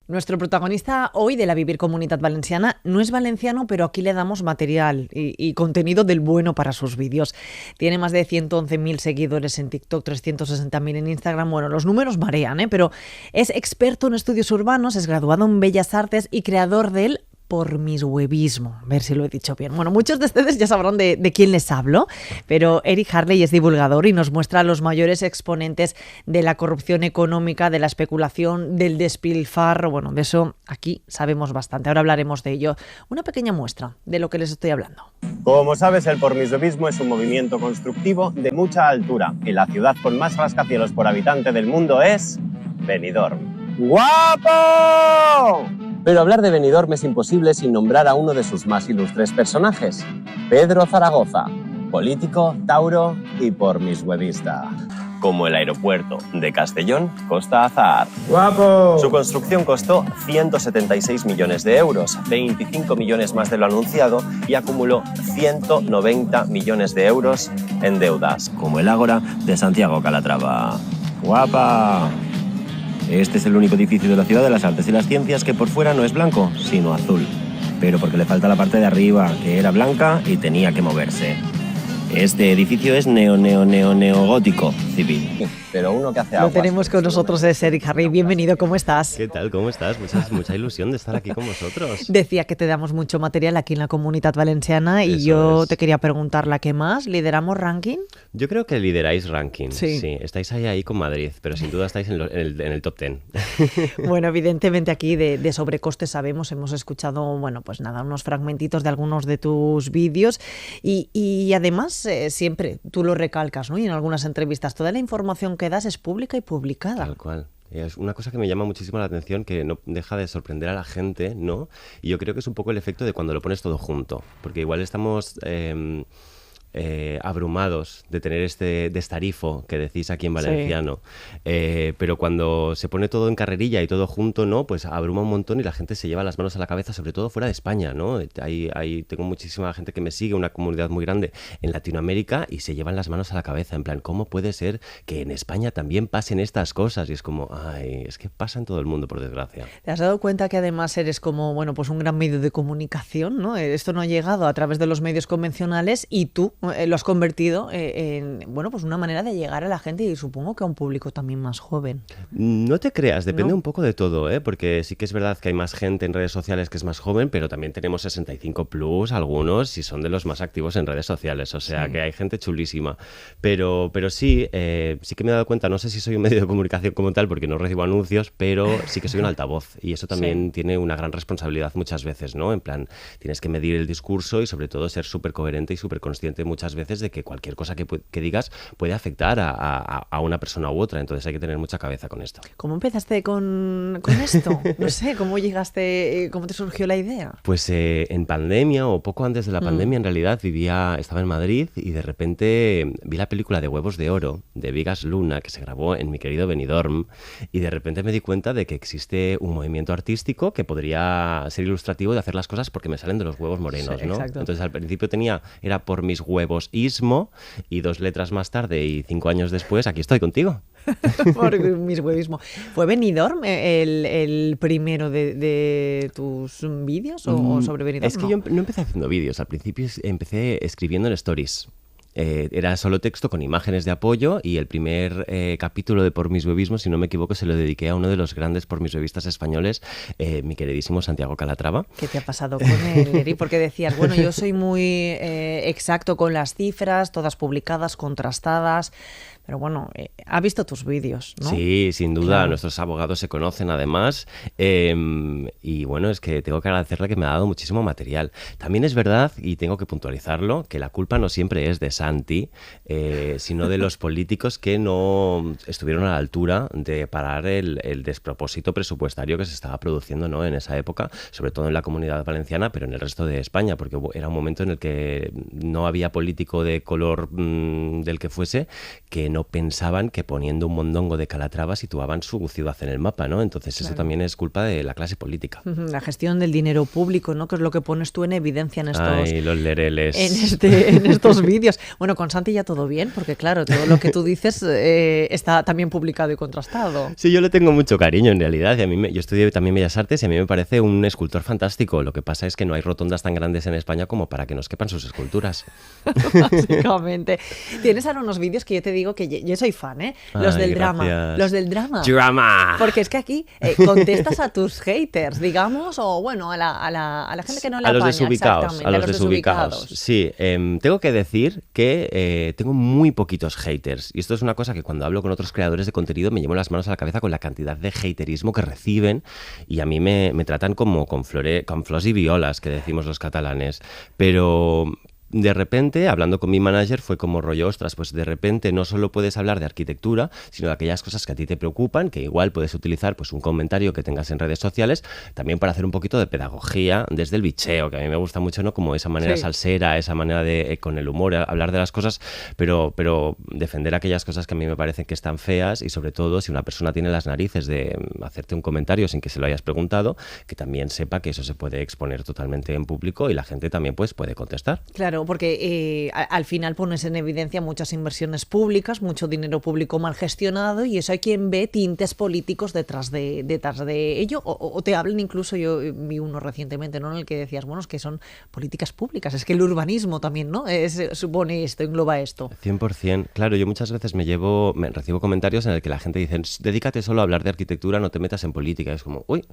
Nuestro protagonista hoy de la Vivir Comunitat Valenciana no es valenciano, pero aquí le damos material y contenido del bueno para sus vídeos. Tiene más de 111.000 seguidores en TikTok, 360.000 en Instagram. Bueno, los números marean, pero es experto en estudios urbanos, es graduado en Bellas Artes y creador del pormishuevismo. A ver si lo he dicho bien. Bueno, muchos de ustedes ya sabrán de quién les hablo, pero Eric Harley es divulgador y nos muestra a los mayores exponentes de la corrupción económica, de la especulación, del despilfarro. Bueno, de eso aquí sabemos bastante. Ahora hablaremos de ello. Una pequeña muestra de lo que les estoy hablando. Como sabes, el pormishuevismo es un movimiento constructivo de mucha altura y la ciudad con más rascacielos por habitante del mundo es Benidorm. ¡Guapo! Pero hablar de Benidorm es imposible sin nombrar a uno de sus más ilustres personajes, Pedro Zaragoza, político, tauro y pormishuevista. Como el aeropuerto de Castellón Costa Azahar. ¡Guapo! Su construcción costó 176 millones de euros, 25 millones más de lo anunciado, y acumuló 190 millones de euros en deudas, como el Ágora de Santiago Calatrava. ¡Guapa! Este es el único edificio de la Ciudad de las Artes y las Ciencias que por fuera no es blanco, sino azul. Pero porque le falta la parte de arriba, que era blanca y tenía que moverse. Este edificio es neogótico civil. Pero uno que hace aguas. Lo tenemos con nosotros, es Eric Harley. Bienvenido, ¿cómo estás? ¿Qué tal? ¿Cómo estás? Mucha ilusión de estar aquí con vosotros. Decía que te damos mucho material aquí en la Comunitat Valenciana y te quería preguntar, ¿la que más? ¿Lideramos ranking? Yo creo que lideráis ranking. Sí. Estáis ahí con Madrid, pero sin duda estáis en el top 10. Bueno, evidentemente aquí de sobrecostes sabemos, hemos escuchado, bueno, pues nada, unos fragmentitos de algunos de tus vídeos y además siempre tú lo recalcas, ¿no? Y en algunas entrevistas toda la información que das es pública y publicada. Tal cual. Es una cosa que me llama muchísimo la atención, que no deja de sorprender a la gente, ¿no? Y yo creo que es un poco el efecto de cuando lo pones todo junto, porque igual estamos abrumados de tener este destarifo que decís aquí en valenciano, pero cuando se pone todo en carrerilla y todo junto, ¿no? Pues abruma un montón y la gente se lleva las manos a la cabeza, sobre todo fuera de España, ¿no? Tengo muchísima gente que me sigue, una comunidad muy grande en Latinoamérica, y se llevan las manos a la cabeza, en plan, ¿cómo puede ser que en España también pasen estas cosas? Y es como, es que pasa en todo el mundo, por desgracia. ¿Te has dado cuenta que además eres como, bueno, pues un gran medio de comunicación, ¿no? Esto no ha llegado a través de los medios convencionales y tú lo has convertido en, bueno, pues una manera de llegar a la gente y supongo que a un público también más joven. No te creas, depende un poco de todo, porque sí que es verdad que hay más gente en redes sociales que es más joven, pero también tenemos 65 plus algunos y son de los más activos en redes sociales, o sea que hay gente chulísima. Pero sí, sí que me he dado cuenta, no sé si soy un medio de comunicación como tal porque no recibo anuncios, pero sí que soy un altavoz y eso también tiene una gran responsabilidad muchas veces, ¿no? En plan, tienes que medir el discurso y sobre todo ser súper coherente y súper consciente muchas veces de que cualquier cosa que digas puede afectar a una persona u otra, entonces hay que tener mucha cabeza con esto. ¿Cómo empezaste con esto? No sé, ¿cómo llegaste, cómo te surgió la idea? Pues en pandemia o poco antes de la pandemia en realidad estaba en Madrid y de repente vi la película de Huevos de Oro de Vigas Luna que se grabó en mi querido Benidorm y de repente me di cuenta de que existe un movimiento artístico que podría ser ilustrativo de hacer las cosas porque me salen de los huevos morenos, ¿no? Exacto. Entonces al principio era por mis huevos ismo y 2 letras más tarde y 5 años después aquí estoy contigo. Por mis huevismo. ¿Fue Benidorm el primero de tus vídeos o sobre Benidorm? Es que yo no empecé haciendo vídeos, al principio empecé escribiendo en stories. Era solo texto con imágenes de apoyo y el primer capítulo de Pormishuevismo, si no me equivoco, se lo dediqué a uno de los grandes pormishuevistas españoles, mi queridísimo Santiago Calatrava. ¿Qué te ha pasado con él, Eri? Porque decías, bueno, yo soy muy exacto con las cifras, todas publicadas, contrastadas, pero bueno, ha visto tus vídeos, ¿no? Sí, sin duda, claro. Nuestros abogados se conocen además y bueno, es que tengo que agradecerle que me ha dado muchísimo material. También es verdad, y tengo que puntualizarlo, que la culpa no siempre es de Santi, sino de los políticos que no estuvieron a la altura de parar el despropósito presupuestario que se estaba produciendo, ¿no? En esa época, sobre todo en la Comunidad Valenciana, pero en el resto de España, porque era un momento en el que no había político de color del que fuese que no pensaban que poniendo un mondongo de Calatrava situaban su ciudad en el mapa, ¿no? Entonces eso también es culpa de la clase política. La gestión del dinero público, ¿no? Que es lo que pones tú en evidencia en estos... Ay, los lereles. En estos vídeos. Bueno, con Santi ya todo bien, porque claro, todo lo que tú dices está también publicado y contrastado. Sí, yo le tengo mucho cariño en realidad. Y yo estudié también Bellas Artes y a mí me parece un escultor fantástico. Lo que pasa es que no hay rotondas tan grandes en España como para que nos quepan sus esculturas. Básicamente. Tienes ahora unos vídeos que yo te digo que yo soy fan, ¿eh? Los del drama. Los del drama. ¡Drama! Porque es que aquí contestas a tus haters, digamos, o bueno, a la gente que no le a los apaña. desubicados, a los desubicados. Sí, tengo que decir que tengo muy poquitos haters. Y esto es una cosa que cuando hablo con otros creadores de contenido me llevo las manos a la cabeza con la cantidad de haterismo que reciben y a mí me tratan como con flors y violas, que decimos los catalanes. Pero... de repente, hablando con mi manager, fue como rollo, ostras, pues de repente no solo puedes hablar de arquitectura, sino de aquellas cosas que a ti te preocupan, que igual puedes utilizar pues un comentario que tengas en redes sociales, también para hacer un poquito de pedagogía desde el bicheo, que a mí me gusta mucho, ¿no? Como esa manera salsera, esa manera de, con el humor, hablar de las cosas, pero defender aquellas cosas que a mí me parecen que están feas y sobre todo, si una persona tiene las narices de hacerte un comentario sin que se lo hayas preguntado, que también sepa que eso se puede exponer totalmente en público y la gente también pues puede contestar. Claro, porque al final pones en evidencia muchas inversiones públicas, mucho dinero público mal gestionado y eso hay quien ve tintes políticos detrás de ello o te hablan incluso, yo vi uno recientemente, ¿no? En el que decías, bueno, es que son políticas públicas, es que el urbanismo también, ¿no? Supone esto, engloba esto. 100%. Claro, yo muchas veces recibo comentarios en el que la gente dice, dedícate solo a hablar de arquitectura, no te metas en política. Es como, uy,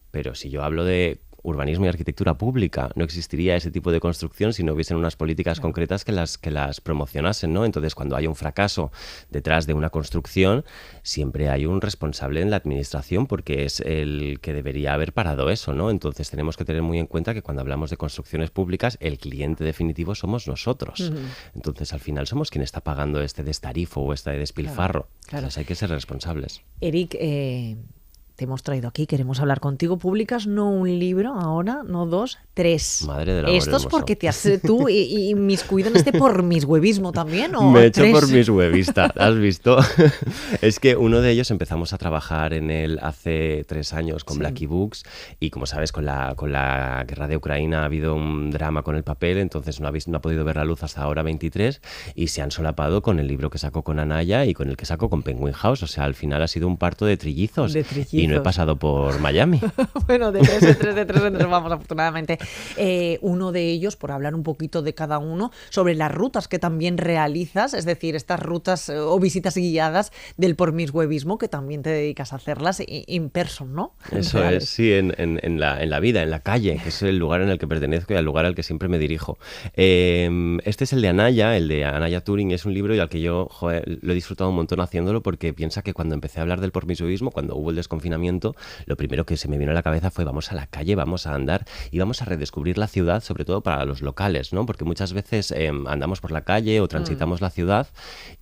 pero si yo hablo de urbanismo y arquitectura pública, no existiría ese tipo de construcción si no hubiesen unas políticas concretas que las promocionasen, ¿no? Entonces, cuando hay un fracaso detrás de una construcción, siempre hay un responsable en la administración porque es el que debería haber parado eso, ¿no? Entonces, tenemos que tener muy en cuenta que cuando hablamos de construcciones públicas, el cliente definitivo somos nosotros. Entonces, al final, somos quien está pagando este destarifo o este despilfarro. Claro. Entonces, hay que ser responsables. Eric, te hemos traído aquí, queremos hablar contigo. Publicas no un libro ahora, no dos, 3. Madre del amor Esto es hermoso. porque te has tú y miscuido en por mishuevismo también, ¿o Me he hecho 3? por mishuevista, ¿has visto? Es que uno de ellos empezamos a trabajar en él hace 3 años con Blacky Books y como sabes con la guerra de Ucrania ha habido un drama con el papel, entonces no ha podido ver la luz hasta ahora 23 y se han solapado con el libro que sacó con Anaya y con el que sacó con Penguin House, o sea, al final ha sido un parto de trillizos. Y no he pasado por Miami. Bueno, de tres nos vamos afortunadamente. Uno de ellos, por hablar un poquito de cada uno, sobre las rutas que también realizas, es decir, estas rutas o visitas guiadas del pormishuevismo que también te dedicas a hacerlas in person, ¿no? Eso es, sí, en la vida, en la calle, que es el lugar en el que pertenezco y al lugar al que siempre me dirijo. Este es el de Anaya Turing, es un libro y al que yo lo he disfrutado un montón haciéndolo porque piensa que cuando empecé a hablar del pormishuevismo, cuando hubo el desconfinamiento, lo primero que se me vino a la cabeza fue vamos a la calle, vamos a andar y vamos a redescubrir la ciudad, sobre todo para los locales, ¿no? Porque muchas veces andamos por la calle o transitamos la ciudad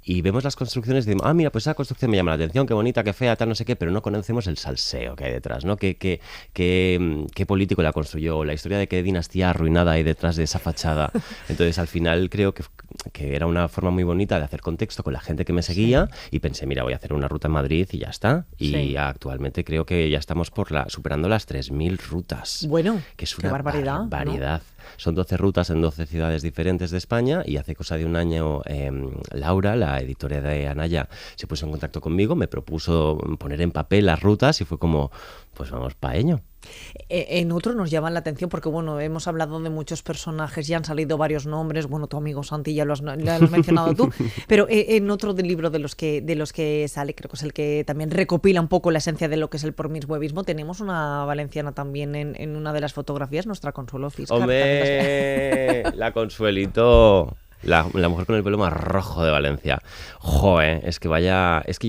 y vemos las construcciones y decimos, mira, pues esa construcción me llama la atención, qué bonita, qué fea, tal, no sé qué, pero no conocemos el salseo que hay detrás, ¿no? ¿Qué político la construyó? La historia de qué dinastía arruinada hay detrás de esa fachada. Entonces, al final creo que era una forma muy bonita de hacer contexto con la gente que me seguía y pensé, mira, voy a hacer una ruta en Madrid y ya está. Y actualmente creo que ya estamos superando las 3.000 rutas. Bueno, que es una barbaridad. ¿No? Son 12 rutas en 12 ciudades diferentes de España y hace cosa de un año Laura, la editora de Anaya, se puso en contacto conmigo, me propuso poner en papel las rutas y fue como, pues vamos pa' ello. En otro nos llama la atención porque, bueno, hemos hablado de muchos personajes, ya han salido varios nombres, bueno, tu amigo Santi ya lo has mencionado tú, pero en otro del libro de los que sale, creo que es el que también recopila un poco la esencia de lo que es el pormishuevismo, tenemos una valenciana también en una de las fotografías, nuestra Consuelo Fiscar. ¡Hombre! La Consuelito... La mujer con el pelo más rojo de Valencia. Joder, es que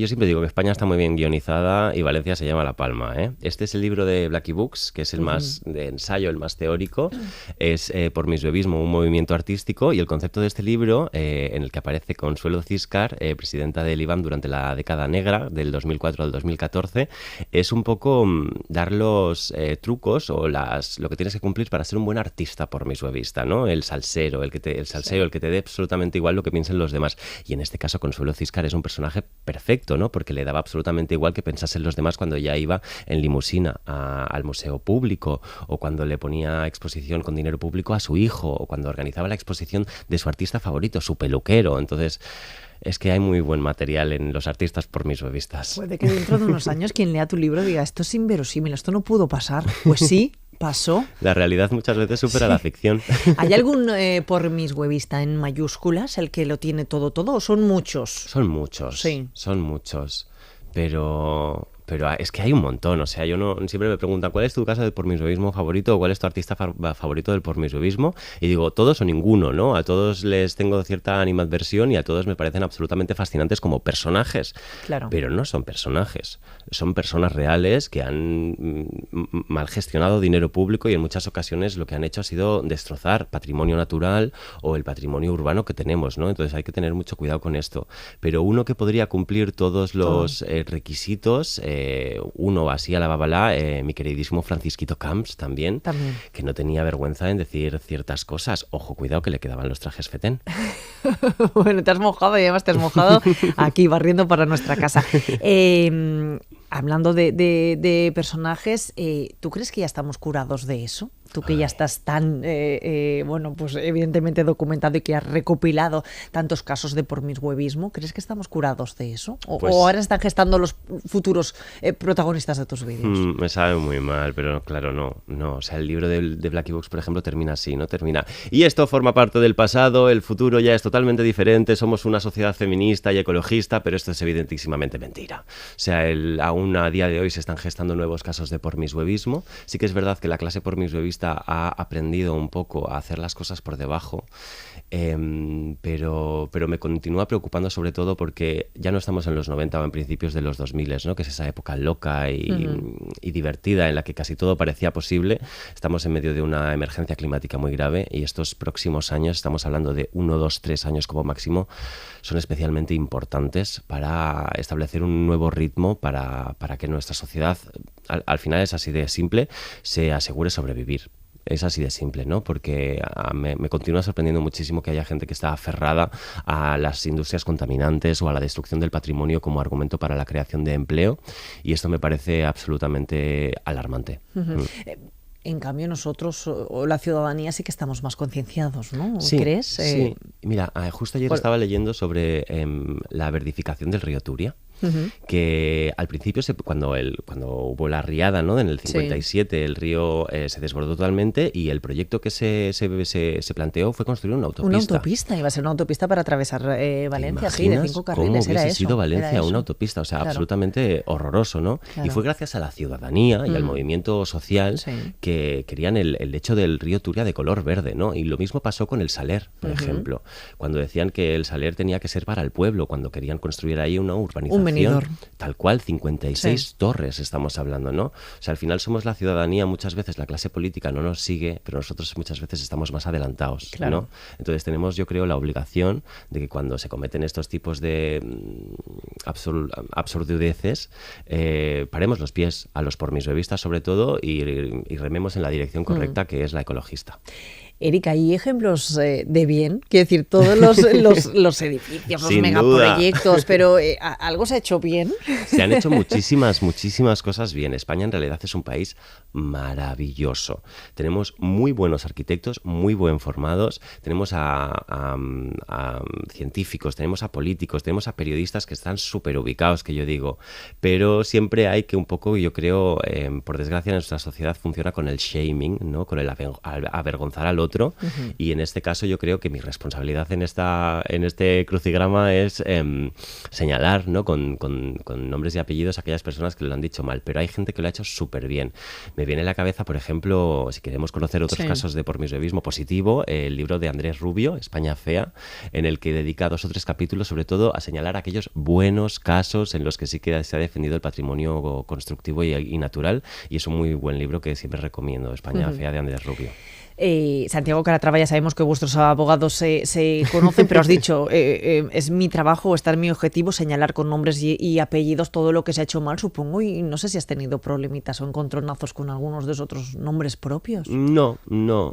yo siempre digo que España está muy bien guionizada y Valencia se llama La Palma, ¿eh? Este es el libro de Blacky Books, que es el más de ensayo, el más teórico. Es pormishuevismo, un movimiento artístico, y el concepto de este libro, en el que aparece Consuelo Ciscar, presidenta del IBAM durante la década negra, del 2004 al 2014, es un poco dar los trucos o lo que tienes que cumplir para ser un buen artista pormishuevista, ¿no? El salsero, el que te absolutamente igual lo que piensen los demás. Y en este caso Consuelo Ciscar es un personaje perfecto, ¿no? Porque le daba absolutamente igual que pensasen los demás cuando ella iba en limusina al museo público, o cuando le ponía exposición con dinero público a su hijo, o cuando organizaba la exposición de su artista favorito, su peluquero. Entonces, es que hay muy buen material en los artistas pormisbevistas. Puede que dentro de unos años quien lea tu libro diga, esto es inverosímil, esto no pudo pasar. Pues sí, pasó. La realidad muchas veces supera la ficción. ¿Hay algún pormishuevista en mayúsculas, el que lo tiene todo, o son muchos? Son muchos, sí. Son muchos, pero es que hay un montón. O sea, siempre me preguntan ¿cuál es tu caso del pormisbevismo favorito o cuál es tu artista favorito del pormisbevismo? Y digo, todos o ninguno, ¿no? A todos les tengo cierta animadversión y a todos me parecen absolutamente fascinantes como personajes. Claro. Pero no son personajes, son personas reales que han mal gestionado dinero público y en muchas ocasiones lo que han hecho ha sido destrozar patrimonio natural o el patrimonio urbano que tenemos, ¿no? Entonces hay que tener mucho cuidado con esto. Pero uno que podría cumplir todos los requisitos, uno así a la babalá, mi queridísimo Francisquito Camps también, que no tenía vergüenza en decir ciertas cosas. Ojo, cuidado que le quedaban los trajes fetén. Bueno, te has mojado y además te has mojado aquí barriendo para nuestra casa. Hablando de personajes, ¿tú crees que ya estamos curados de eso? Tú que ya estás tan, bueno, pues evidentemente documentado y que has recopilado tantos casos de pormishuevismo, ¿crees que estamos curados de eso? ¿O ahora están gestando los futuros protagonistas de tus vídeos? Me sabe muy mal, pero claro, no. O sea, el libro de Blackie Box, por ejemplo, termina así, ¿no? Termina. Y esto forma parte del pasado, el futuro ya es totalmente diferente, somos una sociedad feminista y ecologista, pero esto es evidentísimamente mentira. O sea, aún a día de hoy se están gestando nuevos casos de pormishuevismo. Sí que es verdad que la clase pormishuevista ha aprendido un poco a hacer las cosas por debajo, pero me continúa preocupando sobre todo porque ya no estamos en los 90 o en principios de los 2000, ¿no? Que es esa época loca y divertida en la que casi todo parecía posible. Estamos en medio de una emergencia climática muy grave y estos próximos años, estamos hablando de 1, 2, 3 años como máximo, son especialmente importantes para establecer un nuevo ritmo para que nuestra sociedad, al final es así de simple, se asegure sobrevivir. Es así de simple, ¿no? Porque me continúa sorprendiendo muchísimo que haya gente que está aferrada a las industrias contaminantes o a la destrucción del patrimonio como argumento para la creación de empleo, y esto me parece absolutamente alarmante. En cambio, nosotros o la ciudadanía sí que estamos más concienciados, ¿no? Sí, ¿crees? Sí. Mira, justo ayer estaba leyendo sobre la verdificación del río Turia. Que al principio, cuando hubo la riada, ¿no? En el 57, el río se desbordó totalmente y el proyecto que se planteó fue construir una autopista. Una autopista, iba a ser una autopista para atravesar Valencia, sí, de 5 carriles. ¿Cómo hubiese sido Valencia una autopista? O sea, absolutamente horroroso, ¿no? Claro. Y fue gracias a la ciudadanía y al movimiento social que querían el lecho del río Turia de color verde, ¿no? Y lo mismo pasó con el Saler, por ejemplo, cuando decían que el Saler tenía que ser para el pueblo, cuando querían construir ahí una urbanización. Tal cual, 56 torres estamos hablando, ¿no? O sea, al final somos la ciudadanía, muchas veces la clase política no nos sigue, pero nosotros muchas veces estamos más adelantados, ¿no? Entonces tenemos, yo creo, la obligación de que cuando se cometen estos tipos de absurdeces, paremos los pies a los pormisbevistas sobre todo y rememos en la dirección correcta, que es la ecologista. Erika, ¿hay ejemplos de bien? Quiero decir, todos los edificios, los megaproyectos, pero ¿algo se ha hecho bien? Se han hecho muchísimas cosas bien. España en realidad es un país maravilloso. Tenemos muy buenos arquitectos, muy bien formados, tenemos a científicos, tenemos a políticos, tenemos a periodistas que están súper ubicados, que yo digo, pero siempre hay que un poco, yo creo, por desgracia nuestra sociedad funciona con el shaming, ¿no? Con el avergonzar al otro. Y en este caso yo creo que mi responsabilidad en este crucigrama es señalar, ¿no? con nombres y apellidos a aquellas personas que lo han dicho mal, pero hay gente que lo ha hecho súper bien. Me viene a la cabeza, por ejemplo, si queremos conocer otros casos de pormisbevismo positivo, el libro de Andrés Rubio, España Fea, en el que dedica 2 o 3 capítulos sobre todo a señalar aquellos buenos casos en los que sí que se ha defendido el patrimonio constructivo y natural, y es un muy buen libro que siempre recomiendo, España Fea, de Andrés Rubio. Santiago Calatrava, ya sabemos que vuestros abogados se conocen, pero has dicho, es mi trabajo, está en mi objetivo señalar con nombres y apellidos todo lo que se ha hecho mal, supongo, y no sé si has tenido problemitas o encontronazos con algunos de esos otros nombres propios. No.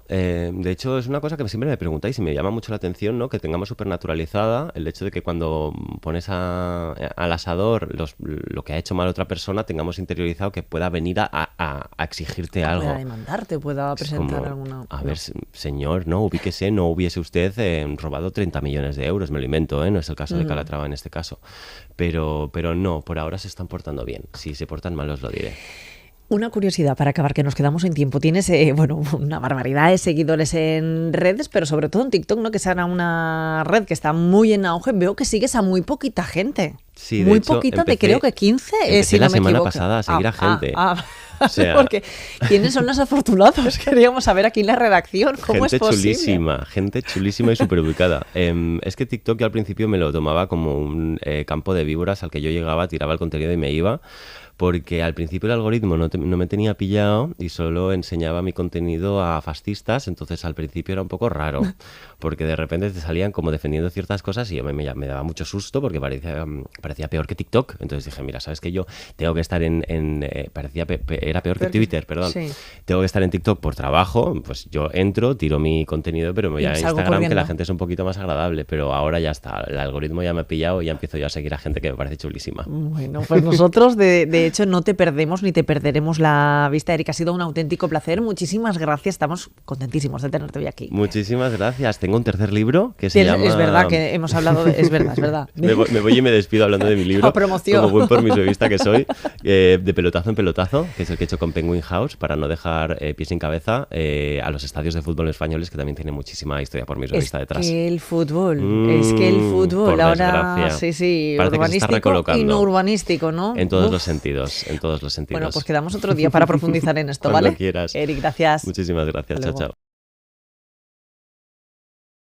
De hecho, es una cosa que siempre me preguntáis y me llama mucho la atención, ¿no? Que tengamos súper naturalizada el hecho de que cuando pones al asador lo que ha hecho mal otra persona, tengamos interiorizado que pueda venir a exigirte algo. Pueda demandarte, pueda presentar alguna... A ver, señor, no, ubíquese, no hubiese usted robado 30 millones de euros, me lo invento, no es el caso de Calatrava en este caso. Pero no, por ahora se están portando bien. Si se portan mal, os lo diré. Una curiosidad para acabar, que nos quedamos sin tiempo. Tienes, una barbaridad de seguidores en redes, pero sobre todo en TikTok, ¿no? Que será una red que está muy en auge. Veo que sigues a muy poquita gente. Sí, muy de hecho, poquita, creo que 15, si la no me semana equivoco. pasada a seguir a gente. O sea, porque ¿quiénes son los afortunados? Queríamos saber aquí en la redacción cómo es posible. Gente chulísima y súper ubicada. Es que TikTok yo al principio me lo tomaba como un campo de víboras al que yo llegaba, tiraba el contenido y me iba. Porque al principio el algoritmo no me tenía pillado y solo enseñaba mi contenido a fascistas, entonces al principio era un poco raro, porque de repente te salían como defendiendo ciertas cosas y me daba mucho susto porque parecía peor que TikTok. Entonces dije, mira, ¿sabes qué? Yo tengo que estar era peor que Twitter, perdón. Sí. Tengo que estar en TikTok por trabajo, pues yo entro, tiro mi contenido, pero me voy a Instagram, que la gente es un poquito más agradable, pero ahora ya está, el algoritmo ya me ha pillado y ya empiezo yo a seguir a gente que me parece chulísima. Bueno, pues nosotros de hecho no te perdemos ni te perderemos la vista, Eric. Ha sido un auténtico placer. Muchísimas gracias. Estamos contentísimos de tenerte hoy aquí. Muchísimas gracias. Tengo un tercer libro que se llama... Es verdad que hemos hablado es verdad. Me voy y me despido hablando de mi libro. Promoción. Como buen permisologista que soy, de pelotazo en pelotazo, que es el que he hecho con Penguin House para no dejar pies sin cabeza a los estadios de fútbol españoles, que también tiene muchísima historia permisologista detrás. Es que el fútbol ahora desgracia. Sí, parece urbanístico y no urbanístico, ¿no? En todos los sentidos. Bueno, pues quedamos otro día para profundizar en esto, ¿vale? Cuando quieras. Eric, gracias. Muchísimas gracias. Chao, chao.